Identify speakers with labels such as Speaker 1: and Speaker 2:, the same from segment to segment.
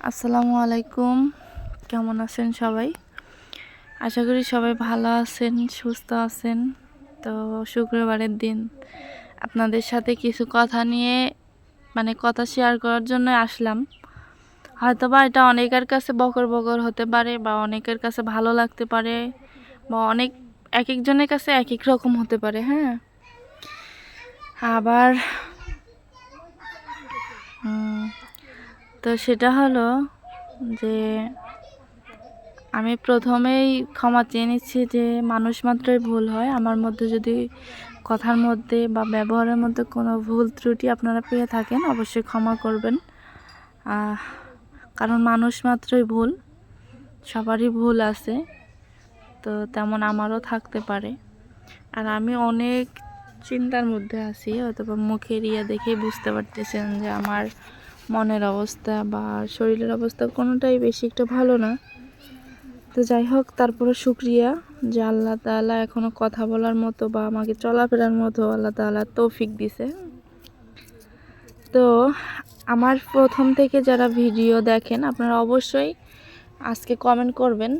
Speaker 1: আসসালামু আলাইকুম। কেমন আছেন সবাই? আশা করি সবাই ভালো আছেন, সুস্থ আছেন। তো শুক্রবারের দিন আপনাদের সাথে কিছু কথা নিয়ে কথা শেয়ার করার জন্য আসলাম। হয়তোবা এটা অনেকের কাছে বকর বকর হতে পারে বা অনেকের কাছে ভালো লাগতে পারে বা এক একজনের কাছে এক এক রকম হতে পারে। হ্যাঁ, আবার তো সেটা হলো যে আমি প্রথমেই ক্ষমা চেয়ে নিচ্ছি যে মানুষ মাত্রই ভুল হয়। আমার মধ্যে যদি কথার মধ্যে বা ব্যবহারের মধ্যে কোনো ভুল ত্রুটি আপনারা পেয়ে থাকেন অবশ্যই ক্ষমা করবেন। কারণ মানুষ মাত্রই ভুল, সবারই ভুল আছে, তো তেমন আমারও থাকতে পারে। আর আমি অনেক চিন্তার মধ্যে আছি, হয়তো বা মুখের দেখেই বুঝতে পারতেছেন যে আমার মনের অবস্থা বা শরীরের অবস্থা কোনোটাই বেশি একটা ভালো না। তো যাই হোক, তারপরে শুকরিয়া যে আল্লাহ তাআলা এখনো কথা বলার মতো বা আমাকে চলাফেরার মতো আল্লাহ তাআলা তৌফিক দিছে। তো আমার প্রথম থেকে যারা ভিডিও দেখেন আপনারা অবশ্যই আজকে কমেন্ট করবেন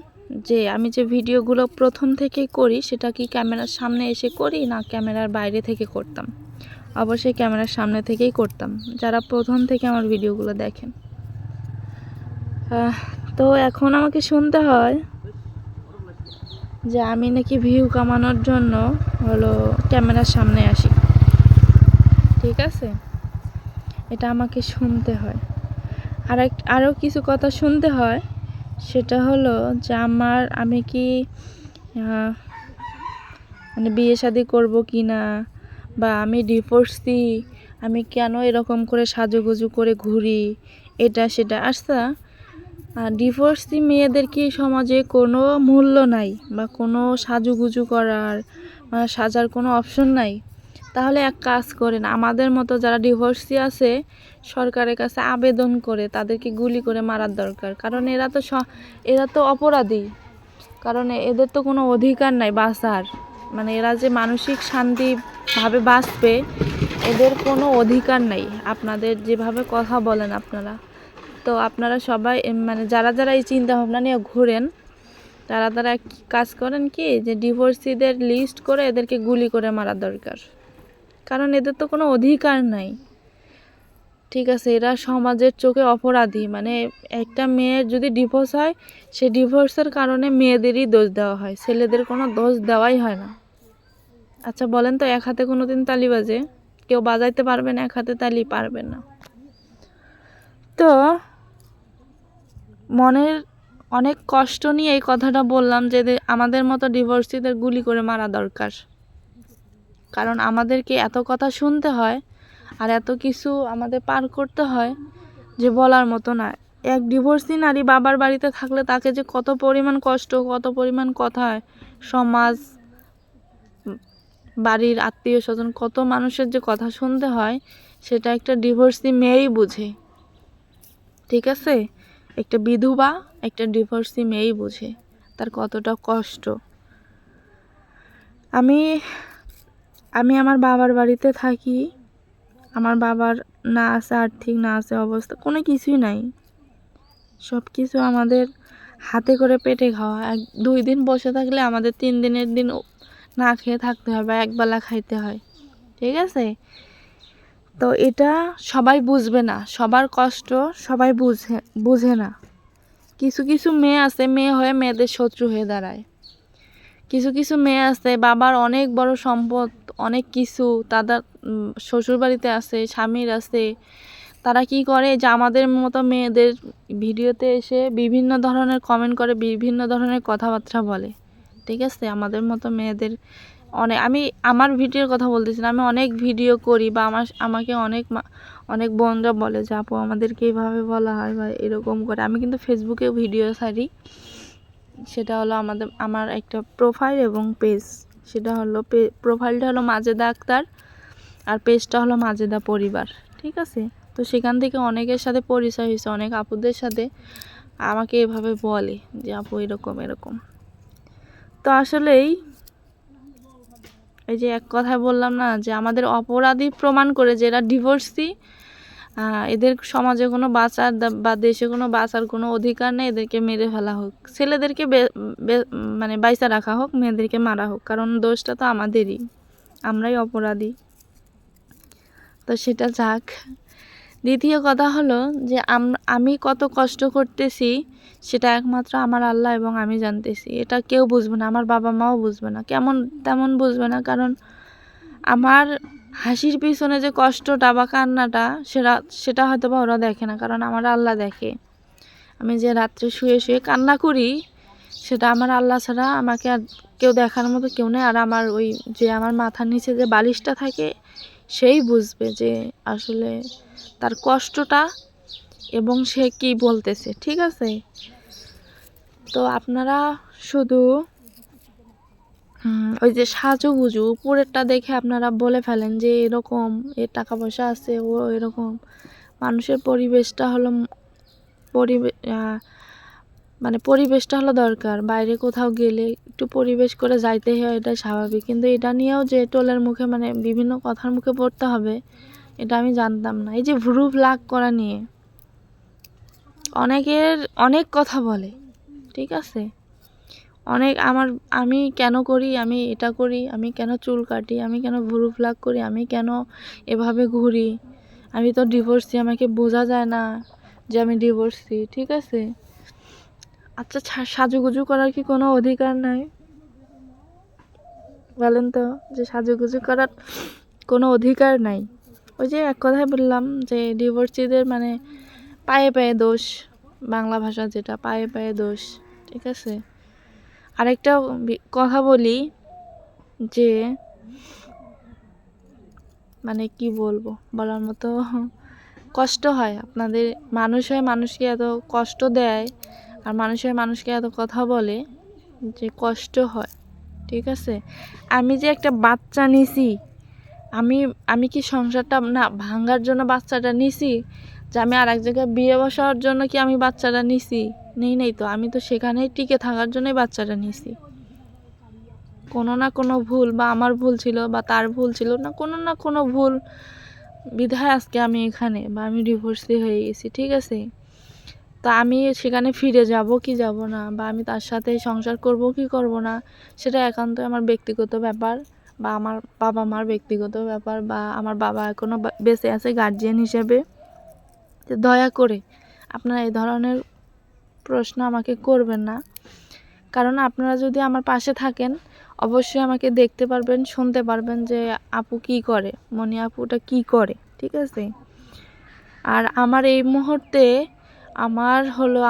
Speaker 1: যে আমি যে ভিডিওগুলো প্রথম থেকেই করি সেটা কি ক্যামেরার সামনে এসে করি না ক্যামেরার বাইরে থেকে করতাম। অবশ্যই ক্যামেরার সামনে থেকেই করতাম যারা প্রথম থেকে আমার ভিডিওগুলো দেখেন। তো এখন আমাকে শুনতে হয় যে আমি নাকি ভিউ কামানোর জন্য ক্যামেরার সামনে আসি। ঠিক আছে, এটা আমাকে শুনতে হয়। আরও কিছু কথা শুনতে হয়, সেটা হলো যে আমি কি বিয়ে শাদী করবো কি না, বা আমি ডিভোর্সি, আমি কেন এরকম করে সাজুগুজু করে ঘুরি, এটা সেটা। আচ্ছা, ডিভোর্সি মেয়েদের কি সমাজে কোনো মূল্য নাই বা কোনো সাজুগুজু করার সাজার কোনো অপশন নাই? তাহলে এক কাজ করেন, আমাদের মতো যারা ডিভোর্সি আছে সরকারের কাছে আবেদন করে তাদেরকে গুলি করে মারার দরকার। কারণ এরা তো অপরাধী, কারণ এদের তো কোনো অধিকার নাই বাঁচার। এরা যে মানসিক শান্তিভাবে বাঁচবে এদের কোনো অধিকার নাই। আপনাদের যেভাবে কথা বলেন তো আপনারা সবাই যারা যারা এই চিন্তা ভাবনা নিয়ে ঘুরেন তারা এক কাজ করেন কি, যে ডিভোর্সিদের লিস্ট করে এদেরকে গুলি করে মারা দরকার। কারণ এদের তো কোনো অধিকার নাই। ঠিক আছে, এরা সমাজের চোখে অপরাধী। একটা মেয়ের যদি ডিভোর্স হয়, সেই ডিভোর্সের কারণে মেয়েদেরই দোষ দেওয়া হয়, ছেলেদের কোনো দোষ দেওয়াই হয় না। আচ্ছা বলেন তো, এক হাতে কোনো দিন তালি বাজে? কেউ বাজাইতে পারবেন এক হাতে তালি? পারবেন না। তো মনের অনেক কষ্ট নিয়ে এই কথাটা বললাম যে আমাদের মতো ডিভোর্সিদের গুলি করে মারা দরকার। কারণ আমাদেরকে এত কথা শুনতে হয় আর এত কিছু আমাদের পার করতে হয় যে বলার মতো না। এক ডিভোর্সি নারী বাবার বাড়িতে থাকলে তাকে যে কত পরিমাণ কষ্ট, কত পরিমাণ কথা সমাজ, বাড়ির আত্মীয় স্বজন, কত মানুষের যে কথা শুনতে হয় সেটা একটা ডিভোর্সি মেয়েই বুঝে। ঠিক আছে, একটা বিধবা, একটা ডিভোর্সি মেয়েই বুঝে তার কতটা কষ্ট। আমি আমার বাবার বাড়িতে থাকি। আমার বাবার না আছে আর্থিক, না আছে অবস্থা, কোনো কিছুই নাই। সব কিছু আমাদের হাতে করে পেটে খাওয়া। 2 দিন বসে থাকলে আমাদের 3 দিনের দিন না খেয়ে থাকতে হয় বা একবেলা খাইতে হয়। ঠিক আছে, তো এটা সবাই বুঝবে না, সবার কষ্ট সবাই বুঝে না। কিছু কিছু মেয়ে আছে, মেয়ে হয়ে মেয়েদের শত্রু হয়ে দাঁড়ায়। কিছু কিছু মেয়ে আছে বাবার অনেক বড় সম্পদ, অনেক কিছু তাদের শ্বশুরবাড়িতে আছে, স্বামীর আছে, তারা কি করে যে আমাদের মতো মেয়েদের ভিডিওতে এসে বিভিন্ন ধরনের কমেন্ট করে, বিভিন্ন ধরনের কথাবার্তা বলে। ঠিক আছে, আমাদের মতো মেয়েদের আমি আমার ভিডিওর কথা বলতেছি না, আমি অনেক ভিডিও করি বা আমাকে অনেক বোনরা বলে যে আপু আমাদেরকে এইভাবে বলা হয় বা এরকম করে। আমি কিন্তু ফেসবুকে ভিডিও ছাড়ি, সেটা হলো আমার একটা প্রোফাইল এবং পেজ। সেটা হলো প্রোফাইলটা হলো মাজেদা আক্তার আর পেজটা হলো মাজেদা পরিবার। ঠিক আছে, তো সেখান থেকে অনেকের সাথে পরিচয় হয়েছে, অনেক আপুদের সাথে আমাকে এভাবে বলে যে আপু এরকম এরকম। তো আসলেই এই যে এক কথায় বললাম না যে আমাদের অপরাধী প্রমাণ করে যে এরা ডিভোর্সি, এদের সমাজে কোনো বাঁচার বা দেশে কোনো বাঁচার কোনো অধিকার নেই, এদেরকে মেরে ফেলা হোক। ছেলেদেরকে মানে বাইচা রাখা হোক, মেয়েদেরকে মারা হোক, কারণ দোষটা তো আমাদেরই, আমরাই অপরাধী। তো সেটা যাক। দ্বিতীয় কথা হলো যে আমি কত কষ্ট করতেছি সেটা একমাত্র আমার আল্লাহ এবং আমি জানতেছি। এটা কেউ বুঝবে না, আমার বাবা মাও বুঝবে না, কেমন তেমন বুঝবে না। কারণ আমার হাসির পিছনে যে কষ্টটা বা কান্নাটা সেটা হয়তো বা ওরা দেখে না, কারণ আমার আল্লাহ দেখে। আমি যে রাত্রে শুয়ে শুয়ে কান্না করি সেটা আমার আল্লাহ ছাড়া আমাকে আর কেউ দেখার মতো কেউ নেই। আর আমার ওই যে আমার মাথার নিচে যে বালিশটা থাকে সেই বুঝবে যে আসলে তার কষ্টটা এবং সে কি বলতেছে, ঠিক আছে? তো আপনারা শুধু ওই যে সাজুগুজু উপরেরটা দেখে আপনারা বলে ফেলেন যে এরকম, এর টাকা পয়সা আছে, ও এরকম। মানুষের পরিবেশটা হলো মানে পরিবেশটা হলো দরকার। বাইরে কোথাও গেলে একটু পরিবেশ করে যাইতে হয়, এটা স্বাভাবিক। কিন্তু এটা নিয়েও যে টোলের মুখে মানে বিভিন্ন কথার মুখে পড়তে হবে, এটা আমি জানতাম না। এই যে ভ্রু প্লাগ করা নিয়ে অনেকের অনেক কথা বলে, ঠিক আছে? আমি কেন করি, আমি এটা করি, আমি কেন চুল কাটি, আমি কেন ভ্রু প্লাগ করি, আমি কেন এভাবে ঘুরি, আমি তো ডিভোর্সি, আমাকে বোঝা যায় না যে আমি ডিভোর্সি, ঠিক আছে? আচ্ছা, সাজুগুজু করার কি কোনো অধিকার নাই? বলেন তো, যে সাজুগুজু করার কোনো অধিকার নাই। ওই যে এক কথায় বললাম যে ডিভোর্সিদের মানে পায়ে পায়ে দোষ, বাংলা ভাষা যেটা, পায়ে পায়ে দোষ, ঠিক আছে? আরেকটা কথা বলি যে মানে কি বলবো, বলার মতো কষ্ট হয়। আপনাদের মানুষ হয়ে মানুষকে এত কষ্ট দেয় আর মানুষ হয়ে মানুষকে এত কথা বলে যে কষ্ট হয়, ঠিক আছে? আমি যে একটা বাচ্চা নিছি, আমি কি সংসারটা না ভাঙার জন্য বাচ্চাটা নিছি? যে আমি আর এক জায়গায় বিয়ে বসার জন্য কি আমি বাচ্চাটা নিছি? নেই তো। আমি তো সেখানেই টিকে থাকার জন্যই বাচ্চাটা নিছি। কোনো না কোনো ভুল, বা আমার ভুল ছিল বা তার ভুল ছিল, না কোনো ভুল বিধায় আজকে আমি এখানে, বা আমি ডিভোর্সি হয়ে গেছি, ঠিক আছে? তা আমি সেখানে ফিরে যাব কি যাব না, বা আমি তার সাথে সংসার করব কি করব না, সেটা একান্ত আমার ব্যক্তিগত ব্যাপার, বা আমার বাবা মার ব্যক্তিগত ব্যাপার, বা আমার বাবা এখনও বেঁচে আছে গার্জিয়ান হিসেবে। তো দয়া করে আপনারা এই ধরনের প্রশ্ন আমাকে করবেন না। কারণ আপনারা যদি আমার পাশে থাকেন অবশ্যই আমাকে দেখতে পারবেন, শুনতে পারবেন যে আপু কি করে, মনি আপুটা কি করে, ঠিক আছে? আর আমার এই মুহূর্তে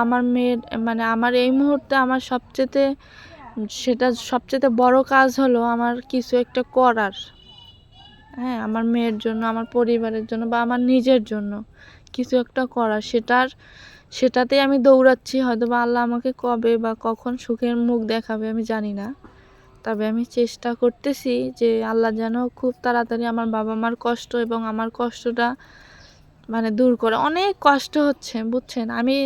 Speaker 1: আমার মেয়ের মানে আমার এই মুহূর্তে আমার সবচেয়ে বড় কাজ হলো আমার কিছু একটা করার। হ্যাঁ, আমার মেয়ের জন্য, আমার পরিবারের জন্য, বা আমার নিজের জন্য কিছু একটা করার, সেটাতেই আমি দৌড়াচ্ছি। হয়তো বা আল্লাহ আমাকে কবে বা কখন সুখের মুখ দেখাবে আমি জানি না, তবে আমি চেষ্টা করতেছি যে আল্লাহ যেন খুব তাড়াতাড়ি আমার বাবা মার কষ্ট এবং আমার কষ্টটা মানে দূর করে। অনেক কষ্ট হচ্ছে, বুঝছেন? আমি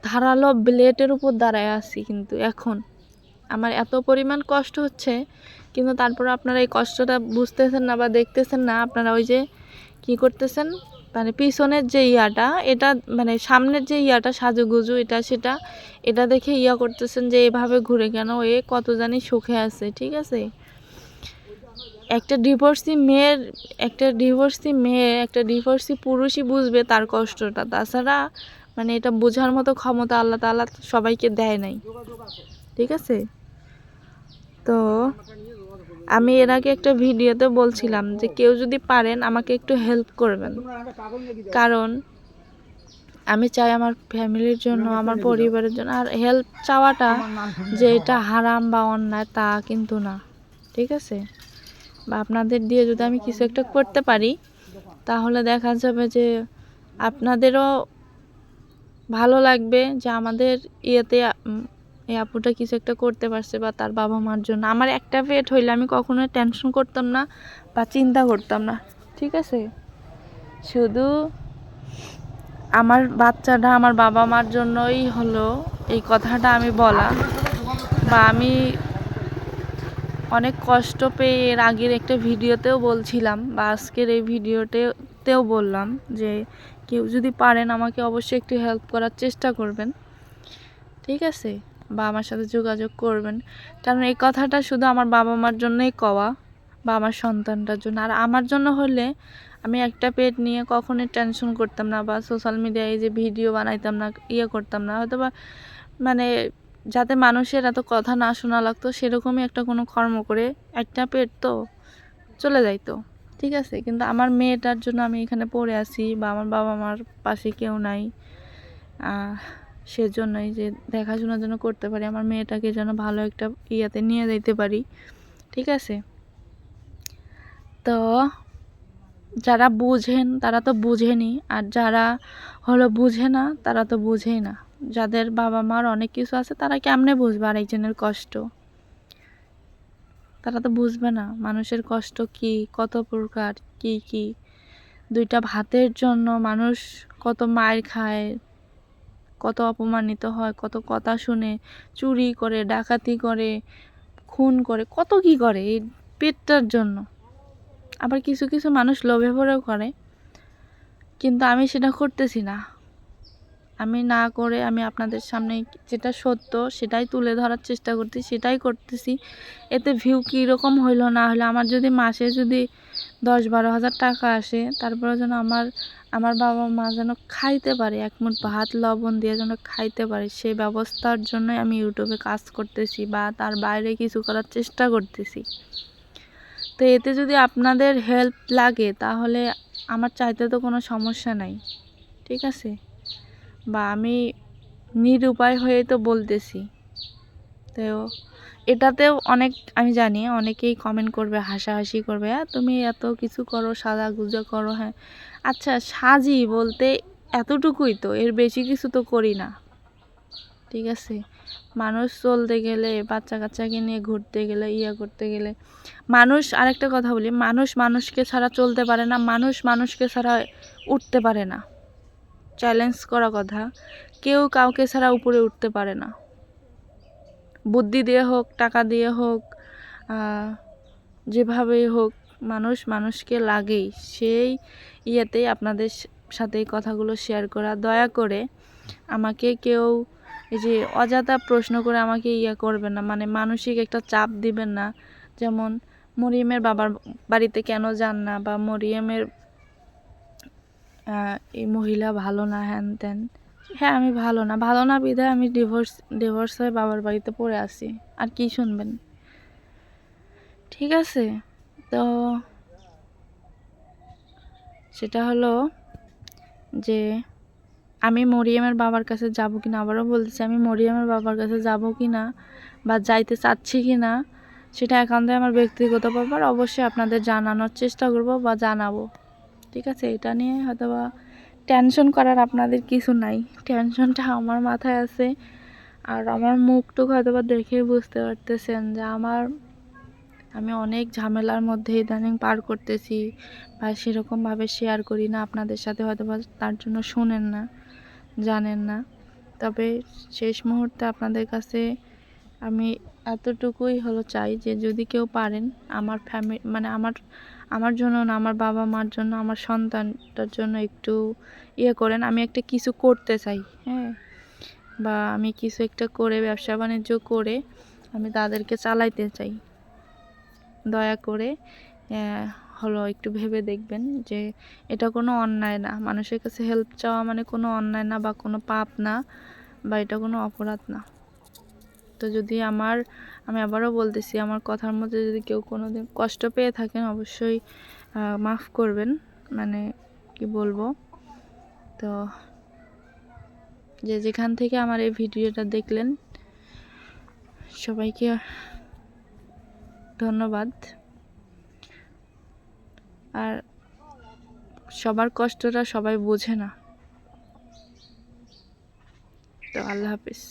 Speaker 1: ধারালো ব্লেডের উপর দাঁড়ায় আছি, কিন্তু এখন আমার এত পরিমাণ কষ্ট হচ্ছে, কিন্তু তারপর আপনারা এই কষ্টটা বুঝতেছেন না বা দেখতেছেন না। আপনারা ওই যে কী করতেছেন, মানে পিছনের যে ইয়াটা, এটা মানে সামনের যে ইয়াটা সাজুগুজু এটা দেখে করতেছেন যে এভাবে ঘুরে কেন, কত জানি সুখে আছে, ঠিক আছে? একটা ডিভোর্সি পুরুষই বুঝবে তার কষ্টটা। তাছাড়া মানে এটা বোঝার মতো ক্ষমতা আল্লাহ তাআলা সবাইকে দেয় নাই, ঠিক আছে? তো আমি এর আগে একটা ভিডিওতে বলছিলাম যে কেউ যদি পারেন আমাকে একটু হেল্প করবেন, কারণ আমি চাই আমার ফ্যামিলির জন্য, আমার পরিবারের জন্য। আর হেল্প চাওয়াটা যে এটা হারাম বা অন্যায় তা কিন্তু না, ঠিক আছে? বা আপনাদের দিয়ে যদি আমি কিছু একটা করতে পারি তাহলে দেখা যাবে যে আপনাদেরও ভালো লাগবে যে আমাদের ইয়েতে এই আপুটা কিছু একটা করতে পারছে, বা তার বাবা মার জন্য। আমার একটা পেট হইলে আমি কখনোই টেনশন করতাম না বা চিন্তা করতাম না, ঠিক আছে? শুধু আমার বাচ্চাটা আমার বাবা মার জন্যই হলো এই কথাটা আমি বলা, বা আমি অনেক কষ্ট পেয়ে এর আগের একটা ভিডিওতেও বলছিলাম, বা আজকের এই ভিডিওতেও বললাম যে কেউ যদি পারেন আমাকে অবশ্যই একটু হেল্প করার চেষ্টা করবেন, ঠিক আছে, বা আমার সাথে যোগাযোগ করবেন। কারণ এই কথাটা শুধু আমার বাবা মার জন্যই কওয়া বা আমার সন্তানটার জন্য। আর আমার জন্য হলে আমি একটা পেট নিয়ে কখনোই টেনশন করতাম না বা সোশ্যাল মিডিয়ায় যে ভিডিও বানাইতাম না, করতাম না, হয়তো বা মানে যাতে মানুষের এত কথা না শোনা লাগতো সেরকমই একটা কোনো কর্ম করে একটা পেট তো চলে যাইতো, ঠিক আছে। কিন্তু আমার মেয়েটার জন্য আমি এখানে পড়ে আছি বা আমার বাবা মার পাশে কেউ নাই, সেজন্যই যে দেখাশোনার জন্য করতে পারি, আমার মেয়েটাকে যেন ভালো একটা ইয়াতে নিয়ে যেতে পারি, ঠিক আছে। তো যারা বুঝেন তারা তো বুঝেনি, আর যারা বুঝে না তারা তো বুঝেই না। যাদের বাবা মার অনেক কিছু আছে তারা কেমনে বুঝবে আরেকজনের কষ্ট? তারা তো বুঝবে না মানুষের কষ্ট কি, কত প্রকার, কি কি। দুইটা ভাতের জন্য মানুষ কত মার খায়, কত অপমানিত হয়, কত কথা শুনে, চুরি করে, ডাকাতি করে, খুন করে, কত কি করে এই পেটটার জন্য। আবার কিছু কিছু মানুষ লোভে পড়েও করে, কিন্তু আমি সেটা করতেছি না। আমি না করে আমি আপনাদের সামনে যেটা সত্য সেটাই তুলে ধরার চেষ্টা করতেছি, সেটাই করতেছি। এতে ভিউ কীরকম হইলো না হলো, আমার যদি মাসে যদি 10-12 হাজার টাকা আসে, তারপরে যেন আমার বাবা মা যেন খাইতে পারে, এক মুঠ ভাত লবণ দিয়ে যেন খাইতে পারে, সেই ব্যবস্থার জন্যই আমি ইউটিউবে কাজ করতেছি বা তার বাইরে কিছু করার চেষ্টা করতেছি। তো এতে যদি আপনাদের হেল্প লাগে তাহলে আমার চাইতে তো কোনো সমস্যা নাই, ঠিক আছে। বা আমি নিরুপায় হয়ে তো বলতেছি। তো এটাতেও অনেক, আমি জানি অনেকেই কমেন্ট করবে, হাসাহাসি করবে, হ্যাঁ তুমি এত কিছু করো, সাজাগুজা করো। হ্যাঁ আচ্ছা, সাজি বলতে এতটুকুই তো, এর বেশি কিছু তো করি না, ঠিক আছে। মানুষ চলতে গেলে, বাচ্চা কাচ্চাকে নিয়ে ঘুরতে গেলে, করতে গেলে, মানুষ, আরেকটা কথা বলি, মানুষ মানুষকে ছাড়া চলতে পারে না, মানুষ মানুষকে ছাড়া উঠতে পারে না। চ্যালেঞ্জ করা কথা, কেউ কাউকে ছাড়া উপরে উঠতে পারে না। বুদ্ধি দিয়ে হোক, টাকা দিয়ে হোক, যেভাবেই হোক, মানুষ মানুষকে লাগেই। সেই ইয়েতেই আপনাদের সাথে এই কথাগুলো শেয়ার করা। দয়া করে আমাকে কেউ এই যে অযথা প্রশ্ন করে আমাকে করবেন না, মানে মানসিক একটা চাপ দিবেন না। যেমন মরিয়মের বাবার বাড়িতে কেন যান না, বা মরিয়মের এই মহিলা ভালো না, হ্যান ত্যান। হ্যাঁ আমি ভালো না বিধায় আমি ডিভোর্স হয়ে বাবার বাড়িতে পড়ে আছি, আর কি শুনবেন, ঠিক আছে। তো সেটা হলো যে আমি মরিয়মের বাবার কাছে যাব কিনা, আবারও বলতেছি, আমি মরিয়মের বাবার কাছে যাব কিনা বা যাইতে চাচ্ছি কিনা সেটা একান্তই আমার ব্যক্তিগত ব্যাপার। অবশ্যই আপনাদের জানানোর চেষ্টা করব বা জানাবো, ঠিক আছে। এটা নিয়ে হয়তো বা টেনশন করার আপনাদের কিছু নাই, টেনশনটা আমার মাথায় আছে। আর আমার মুখটুকু হয়তো বা দেখে বুঝতে পারতেছেন যে আমি অনেক ঝামেলার মধ্যে ইদানিং পার করতেছি, বা সেরকমভাবে শেয়ার করি না আপনাদের সাথে, হয়তো বা তার জন্য শুনেন না, জানেন না। তবে শেষ মুহূর্তে আপনাদের কাছে আমি এতটুকুই চাই যে যদি কেউ পারেন আমার মানে আমার জন্য না, আমার বাবা মার জন্য, আমার সন্তানটার জন্য একটু করেন। আমি একটা কিছু করতে চাই, হ্যাঁ, বা আমি কিছু একটা করে ব্যবসা বাণিজ্য করে আমি তাদেরকে চালাইতে চাই। দয়া করে একটু ভেবে দেখবেন যে এটা কোনো অন্যায় না, মানুষের কাছে হেল্প চাওয়া মানে কোনো অন্যায় না বা কোনো পাপ না, বা এটা কোনো অপরাধ না। তো যদি আমি আবারও বলতেছি, আমার কথার মধ্যে যদি কেউ কোনোদিন কষ্ট পেয়ে থাকেন অবশ্যই মাফ করবেন, মানে কি বলবো। তো যেখান থেকে আমার এই ভিডিওটা দেখলেন সবাইকে ধন্যবাদ। আর সবার কষ্টটা সবাই বোঝে না। তো আল্লাহ হাফিজ।